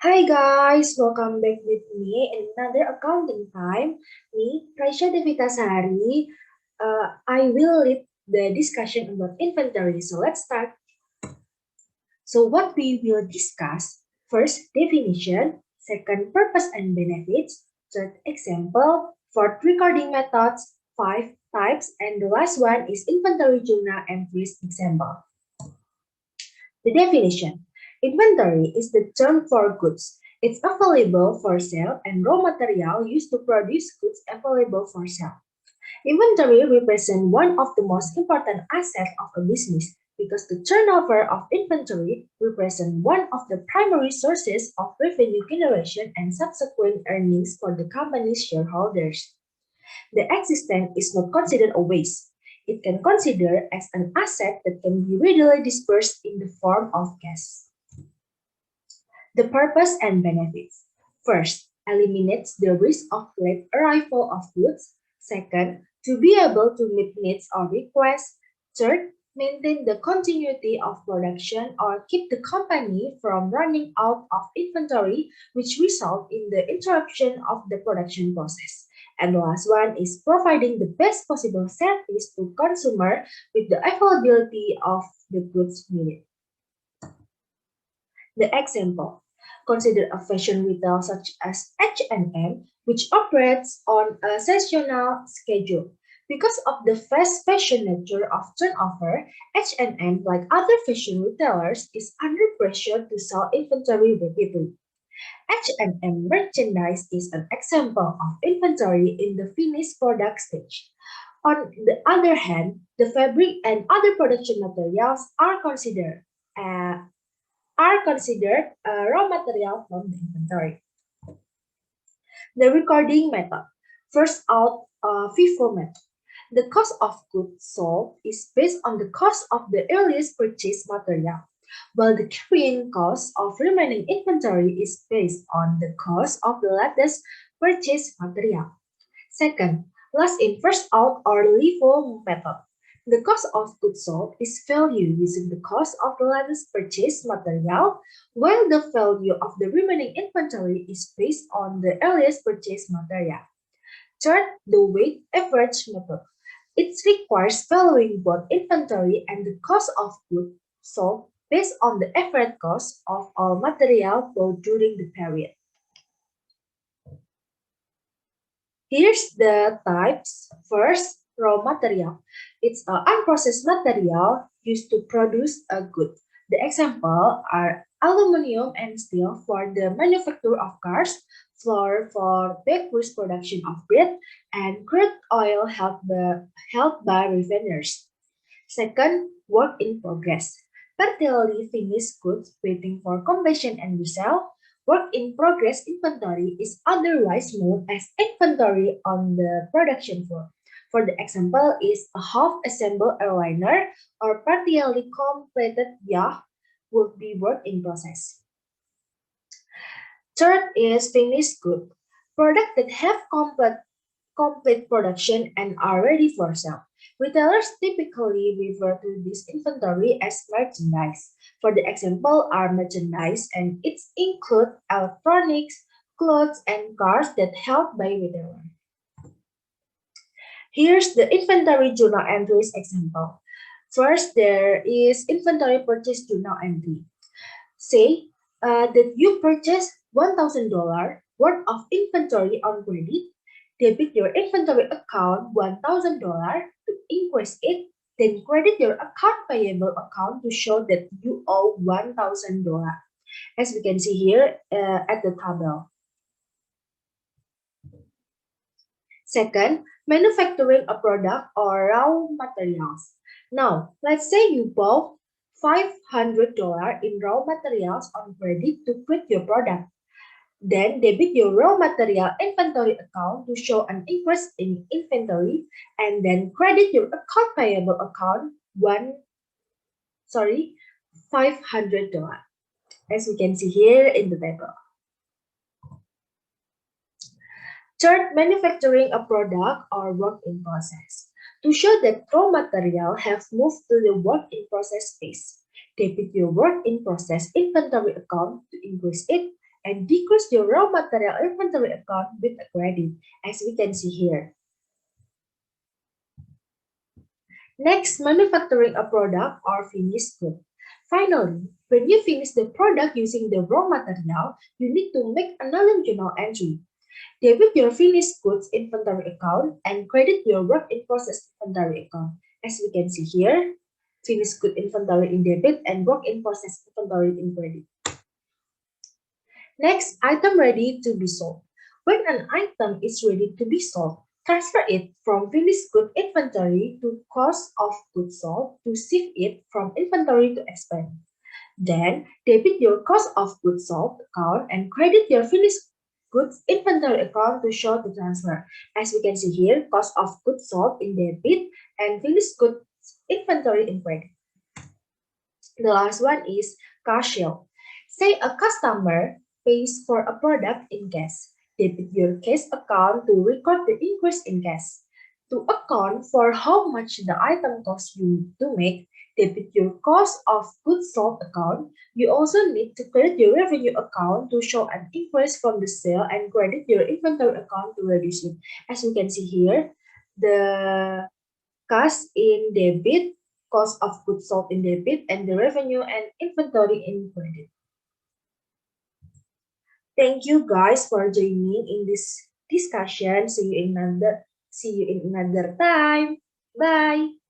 Hi guys, welcome back with me in another accounting time. Me, Raysha Devi. I will lead the discussion about inventory. So let's start. So what we will discuss: first, definition; second, purpose and benefits; third, example; fourth, recording methods; five, types; and the last one is inventory journal entries example. The definition: inventory is the term for goods. It's available for sale and raw material used to produce goods available for sale. Inventory represents one of the most important assets of a business because the turnover of inventory represents one of the primary sources of revenue generation and subsequent earnings for the company's shareholders. The existence is not considered a waste. It can consider as an asset that can be readily dispersed in the form of cash. The purpose and benefits. First, eliminates the risk of late arrival of goods. Second, to be able to meet needs or requests. Third, maintain the continuity of production or keep the company from running out of inventory, which result in the interruption of the production process. And the last one is providing the best possible service to consumer with the availability of the goods needed. The example: consider a fashion retailer such as H&M, which operates on a seasonal schedule. Because of the fast fashion nature of turnover, H&M, like other fashion retailers, is under pressure to sell inventory rapidly. H&M merchandise is an example of inventory in the finished product stage. On the other hand, the fabric and other production materials uh, are considered raw material from the inventory. The recording method. First out, FIFO method. The cost of goods sold is based on the cost of the earliest purchased material, while the carrying cost of remaining inventory is based on the cost of the latest purchased material. Second, last in first out or LIFO method. The cost of goods sold is value using the cost of the latest purchased material, while the value of the remaining inventory is based on the earliest purchased material. Third, the weighted average method. It requires valuing both inventory and the cost of goods sold based on the average cost of all material bought during the period. Here's the types. First, raw material. It's an unprocessed material used to produce a good. The example are aluminum and steel for the manufacture of cars, flour for bakeries production of bread, and crude oil held by refiners. Second, work in progress. Partially finished goods waiting for completion and resale. Work in progress inventory is otherwise known as inventory on the production floor. For the example is a half-assembled airliner or partially completed yacht would be work in process. Third is finished good. Products that have complete production and are ready for sale. Retailers typically refer to this inventory as merchandise. For the example are merchandise and it include electronics, clothes, and cars that held by retailer. Here's the inventory journal entries example. First, there is inventory purchase journal entry. Say that you purchased $1,000 worth of inventory on credit. Debit your inventory account $1,000 to increase it, then credit your account payable account to show that you owe $1,000. As we can see here at the table. Second, manufacturing a product or raw materials. Now, let's say you bought $500 in raw materials on credit to create your product. Then debit your raw material inventory account to show an increase in inventory, and then credit your account payable account $500, as we can see here in the table. Third, manufacturing a product or work in process. To show that raw material have moved to the work in process phase, debit your work in process inventory account to increase it, and decrease your raw material inventory account with a credit, as we can see here. Next, manufacturing a product or finished good. Finally, when you finish the product using the raw material, you need to make another journal entry. Debit your finished goods inventory account and credit your work in process inventory account. As we can see here, finished good inventory in debit and work in process inventory in credit. Next, item ready to be sold. When an item is ready to be sold, transfer it from finished good inventory to cost of goods sold to shift it from inventory to expense. Then, debit your cost of goods sold account and credit your finished goods inventory account to show the transfer. As we can see here, cost of goods sold in debit and finished goods inventory in credit. The last one is cash out. Say a customer pays for a product in cash. Debit your cash account to record the increase in cash. To account for how much the item costs you to make, debit your cost of goods sold account. You also need to credit your revenue account to show an increase from the sale and credit your inventory account to reduce it. As you can see here, the cash in debit, cost of goods sold in debit, and the revenue and inventory in credit. Thank you guys for joining in this discussion. See you in another time. Bye.